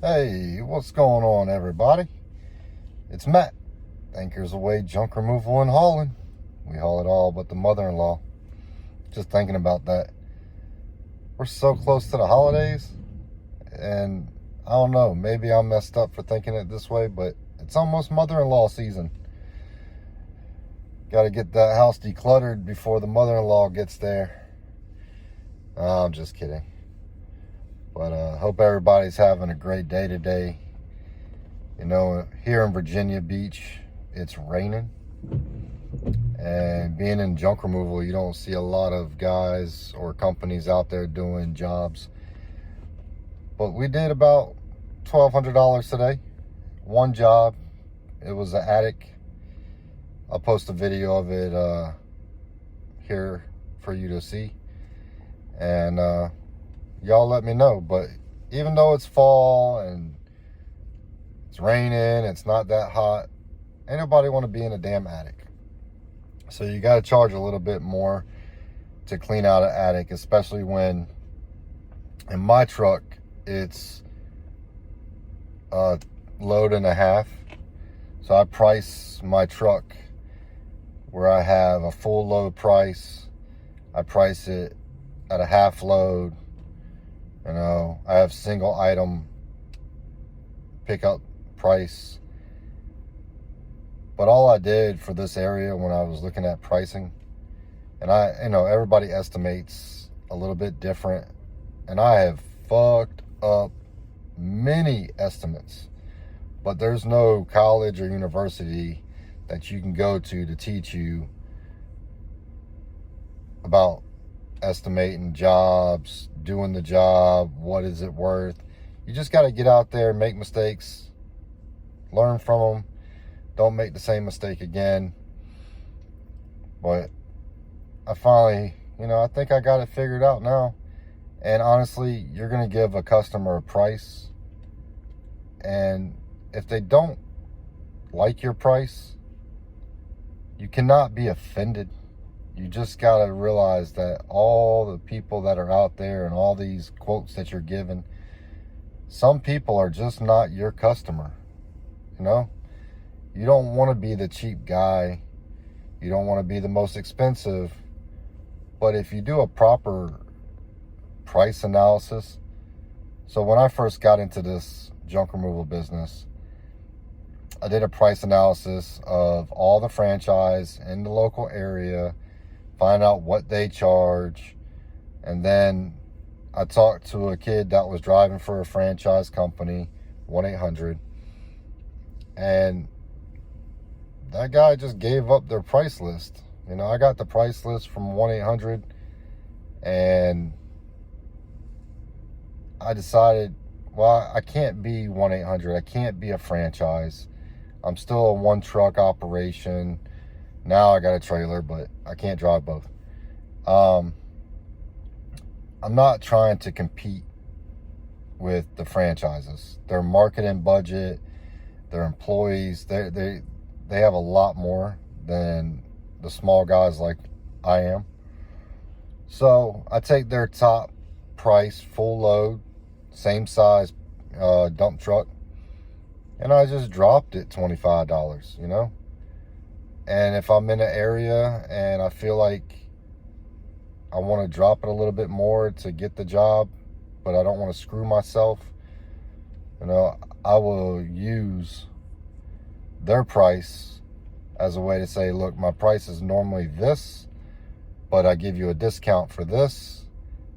Hey, what's going on, everybody? It's Matt, Anchors Away Junk Removal and Hauling. We haul it all but the mother-in-law. Just thinking about that. We're so close to the holidays, and I don't know, maybe I'm messed up for thinking it this way, but it's almost mother-in-law season. Got to get that house decluttered before the mother-in-law gets there. I'm just kidding. But hope everybody's having a great day today. You know, here in Virginia Beach, it's raining. And being in junk removal, you don't see a lot of guys or companies out there doing jobs. But we did about $1,200 today. One job. It was an attic. I'll post a video of it here for you to see. And y'all let me know. But even though it's fall and it's raining, it's not that hot, ain't nobody want to be in a damn attic. So you got to charge a little bit more to clean out an attic, especially when in my truck it's a load and a half. So I price my truck where I have a full load price. I price it at a half load. You know, I have single item pickup price. But all I did for this area when I was looking at pricing, and everybody estimates a little bit different, and I have fucked up many estimates, but there's no college or university that you can go to teach you about estimating jobs, doing the job, what is it worth. You just got to get out there, make mistakes, learn from them. Don't make the same mistake again. But I finally, I think I got it figured out now. And honestly, you're going to give a customer a price. And if they don't like your price, you cannot be offended. You just got to realize that all the people that are out there and all these quotes that you're giving, some people are just not your customer, You don't want to be the cheap guy. You don't want to be the most expensive. But if you do a proper price analysis. So when I first got into this junk removal business, I did a price analysis of all the franchise in the local area, find out what they charge. And then I talked to a kid that was driving for a franchise company, 1-800. And that guy just gave up their price list. I got the price list from 1-800, and I decided, well, I can't be 1-800. I can't be a franchise. I'm still a one truck operation. Now I got a trailer, but I can't drive both. I'm not trying to compete with the franchises. Their marketing budget, their employees, they have a lot more than the small guys like I am. So I take their top price, full load, same size dump truck, and I just dropped it $25, And if I'm in an area and I feel like I want to drop it a little bit more to get the job, but I don't want to screw myself, I will use their price as a way to say, look, my price is normally this, but I give you a discount for this,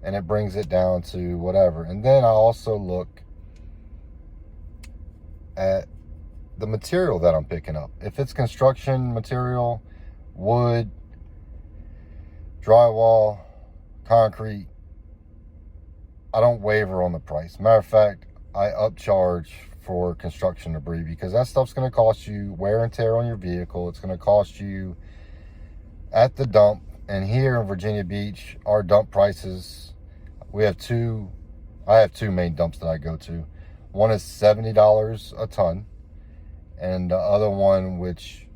and it brings it down to whatever. And then I also look at the material that I'm picking up. If it's construction material, wood, drywall, concrete, I don't waver on the price. Matter of fact, I upcharge for construction debris because that stuff's going to cost you wear and tear on your vehicle. It's going to cost you at the dump. And here in Virginia Beach, our dump prices, I have two main dumps that I go to. One is $70 a ton, and the other one, which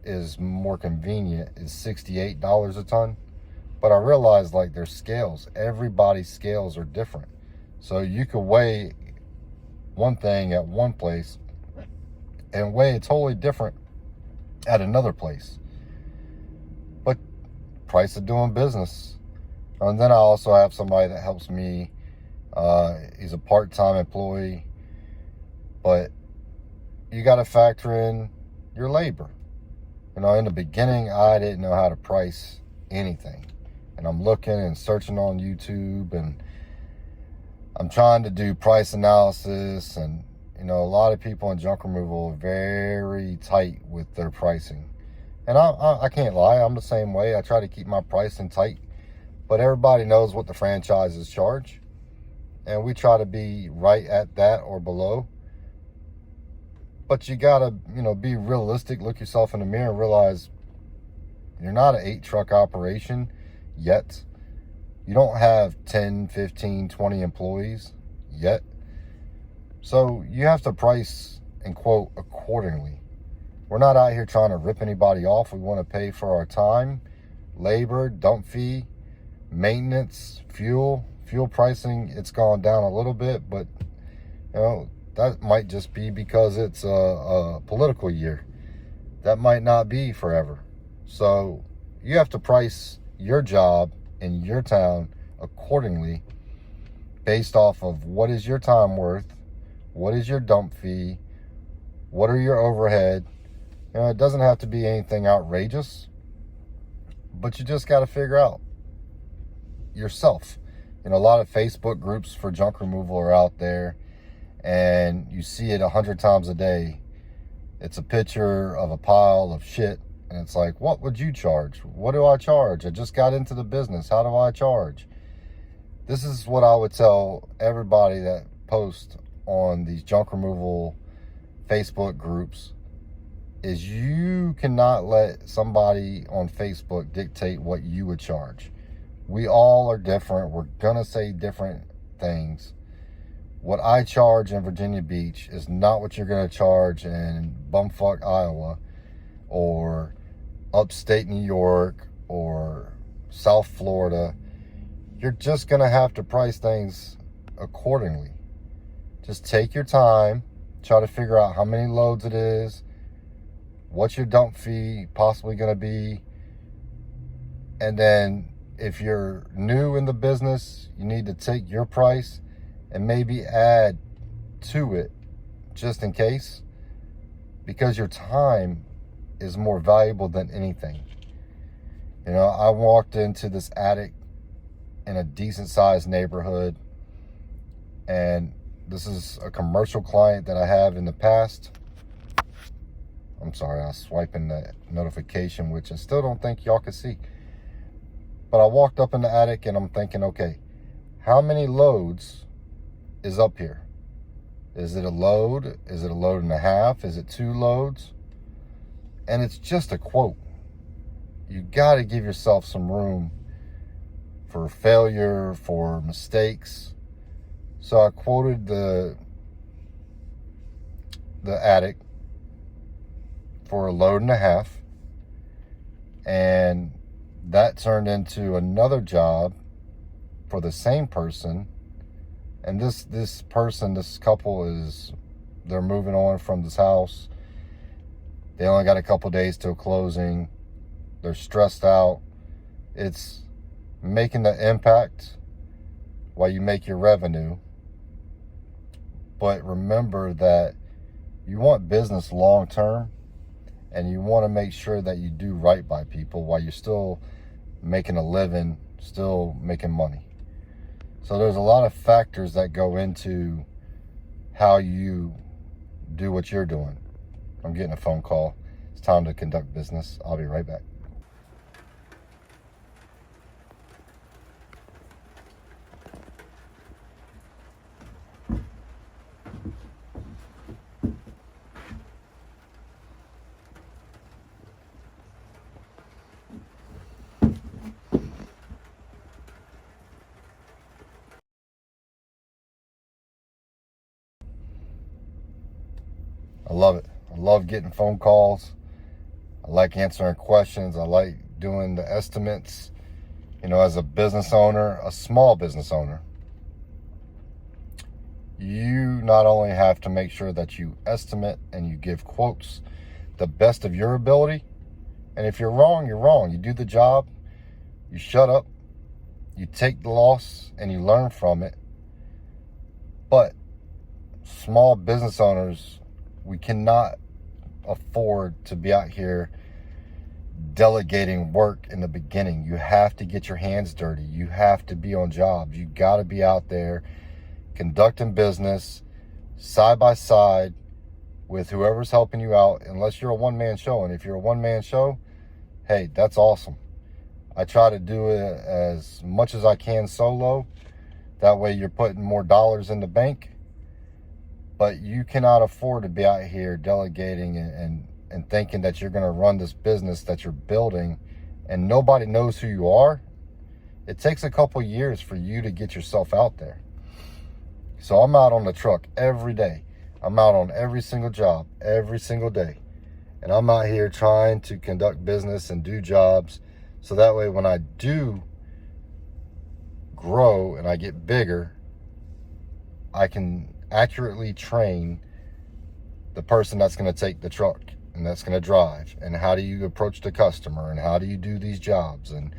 is more convenient, is $68 a ton. But I realized, like, their scales, everybody's scales are different. So you could weigh one thing at one place and weigh it totally different at another place. But price of doing business. And then I also have somebody that helps me. He's a part-time employee, but you got to factor in your labor. You know, in the beginning, I didn't know how to price anything. And I'm looking and searching on YouTube, and I'm trying to do price analysis. And, you know, a lot of people in junk removal are very tight with their pricing. And I can't lie, I'm the same way. I try to keep my pricing tight, but everybody knows what the franchises charge. And we try to be right at that or below. But you gotta, you know, be realistic, look yourself in the mirror and realize you're not an 8-truck operation yet. You don't have 10, 15, 20 employees yet. So you have to price and quote accordingly. We're not out here trying to rip anybody off. We want to pay for our time, labor, dump fee, maintenance, fuel pricing. It's gone down a little bit, but you know, that might just be because it's a political year. That might not be forever. So you have to price your job in your town accordingly based off of what is your time worth, what is your dump fee, what are your overhead. You know, it doesn't have to be anything outrageous, but you just got to figure out yourself. You know, a lot of Facebook groups for junk removal are out there, and you see it 100 times a day. It's a picture of a pile of shit, and it's like, what would you charge? What do I charge? I just got into the business. How do I charge? This is what I would tell everybody that posts on these junk removal Facebook groups, is you cannot let somebody on Facebook dictate what you would charge. We all are different. We're gonna say different things. What I charge in Virginia Beach is not what you're gonna charge in bumfuck Iowa or upstate New York or South Florida. You're just gonna have to price things accordingly. Just take your time, try to figure out how many loads it is, what's your dump fee possibly gonna be, and then if you're new in the business, you need to take your price and maybe add to it just in case, because your time is more valuable than anything. You know, I walked into this attic in a decent sized neighborhood, and this is a commercial client that I have in the past. I'm sorry, I was swiping the notification, which I still don't think y'all can see. But I walked up in the attic and I'm thinking, okay, how many loads is up here? Is it a load? Is it a load and a half? Is it 2 loads? And it's just a quote. You got to give yourself some room for failure, for mistakes. So I quoted the attic for a load and a half, and that turned into another job for the same person. And this couple they're moving on from this house. They only got a couple days till closing. They're stressed out. It's making the impact while you make your revenue. But remember that you want business long term, and you want to make sure that you do right by people while you're still making a living, still making money. So there's a lot of factors that go into how you do what you're doing. I'm getting a phone call. It's time to conduct business. I'll be right back. I love it. I love getting phone calls. I like answering questions. I like doing the estimates. You know, as a business owner, a small business owner, you not only have to make sure that you estimate and you give quotes the best of your ability, and if you're wrong, you're wrong. You do the job, you shut up, you take the loss, and you learn from it. But small business owners, we cannot afford to be out here delegating work in the beginning. You have to get your hands dirty. You have to be on jobs. You got to be out there conducting business side by side with whoever's helping you out, unless you're a one-man show. And if you're a one-man show, hey, that's awesome. I try to do it as much as I can solo. That way you're putting more dollars in the bank. But you cannot afford to be out here delegating and thinking that you're going to run this business that you're building and nobody knows who you are. It takes a couple years for you to get yourself out there. So I'm out on the truck every day. I'm out on every single job, every single day. And I'm out here trying to conduct business and do jobs. So that way when I do grow and I get bigger, I can accurately train the person that's going to take the truck and that's going to drive. And how do you approach the customer? And how do you do these jobs? And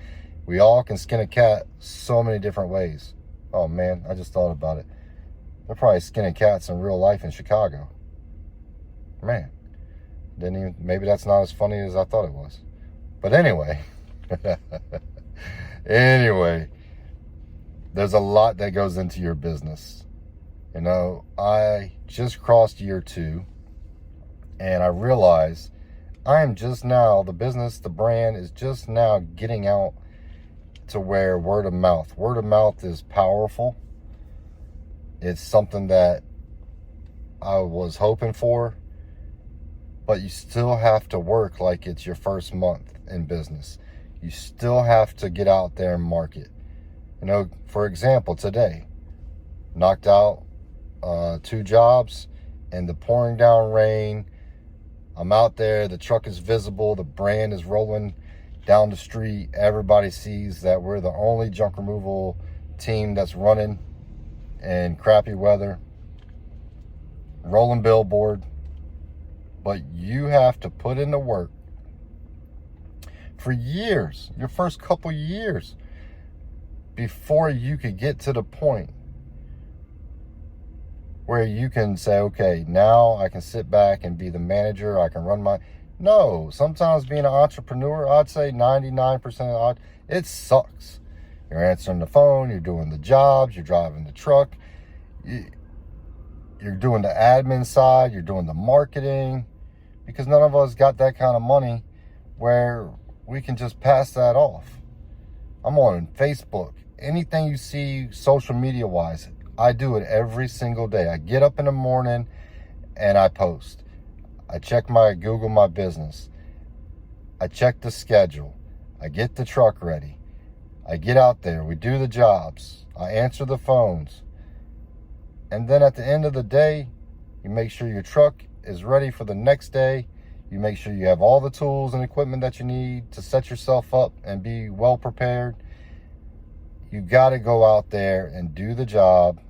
we all can skin a cat so many different ways. Oh man, I just thought about it. They're probably skinning cats in real life in Chicago. Man, maybe that's not as funny as I thought it was. But anyway, there's a lot that goes into your business. You know, I just crossed year 2 and I realized I am just now, the business, the brand is just now getting out to where word of mouth is powerful. It's something that I was hoping for, but you still have to work like it's your first month in business. You still have to get out there and market. You know, for example, today, knocked out 2 jobs in the pouring down rain. I'm out there, the truck is visible, the brand is rolling down the street. Everybody sees that we're the only junk removal team that's running in crappy weather, rolling billboard. But you have to put in the work for years, your first couple years, before you could get to the point where you can say, okay, now I can sit back and be the manager. I can run my... No, sometimes being an entrepreneur, I'd say 99% it sucks. You're answering the phone, you're doing the jobs, you're driving the truck, you're doing the admin side, you're doing the marketing, because none of us got that kind of money where we can just pass that off. I'm on Facebook. Anything you see social media wise, I do it every single day. I get up in the morning and I post. I check Google my business. I check the schedule. I get the truck ready. I get out there. We do the jobs. I answer the phones. And then at the end of the day, you make sure your truck is ready for the next day. You make sure you have all the tools and equipment that you need to set yourself up and be well prepared. You got to go out there and do the job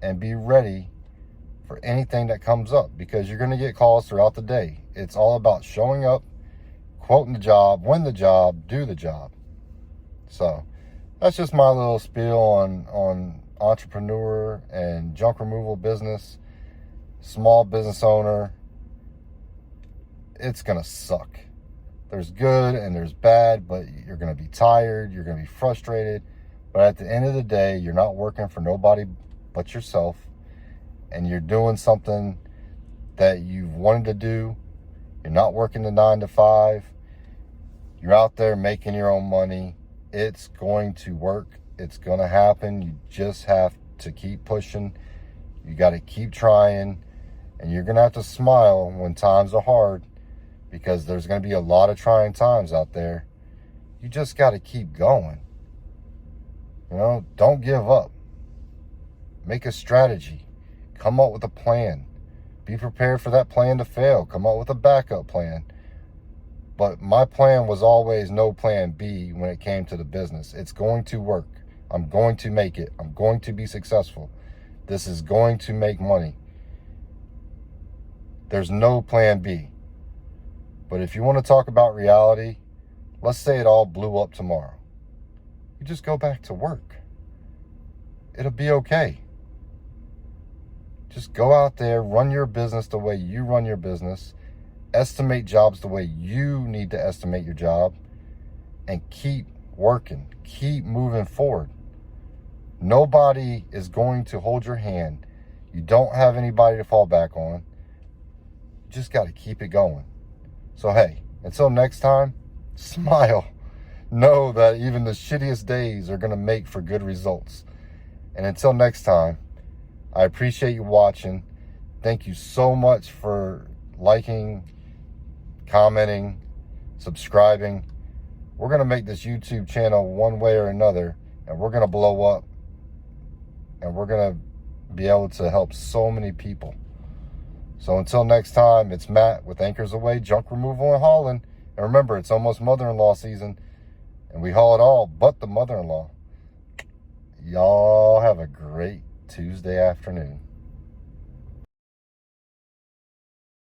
and be ready for anything that comes up, because you're going to get calls throughout the day. It's all about showing up, quoting the job, win the job, do the job. So that's just my little spiel on entrepreneur and junk removal business, small business owner. It's going to suck. There's good and there's bad, but you're going to be tired. You're going to be frustrated. But at the end of the day, you're not working for nobody but yourself. And you're doing something that you've wanted to do. You're not working the 9 to 5. You're out there making your own money. It's going to work. It's going to happen. You just have to keep pushing. You got to keep trying. And you're going to have to smile when times are hard, because there's going to be a lot of trying times out there. You just got to keep going. You know, don't give up. Make a strategy. Come up with a plan. Be prepared for that plan to fail. Come up with a backup plan. But my plan was always no plan B when it came to the business. It's going to work. I'm going to make it. I'm going to be successful. This is going to make money. There's no plan B. But if you want to talk about reality, let's say it all blew up tomorrow. You just go back to work. It'll be okay. Just go out there, run your business the way you run your business, estimate jobs the way you need to estimate your job, and keep working, keep moving forward. Nobody is going to hold your hand. You don't have anybody to fall back on. You just got to keep it going. So hey, until next time, smile. Know that even the shittiest days are going to make for good results. And until next time, I appreciate you watching. Thank you so much for liking, commenting, subscribing. We're going to make this YouTube channel one way or another, and we're going to blow up. And we're going to be able to help so many people. So until next time, it's Matt with Anchors Away, Junk Removal and Hauling. And remember, it's almost mother-in-law season. And we haul it all but the mother-in-law. Y'all have a great Tuesday afternoon.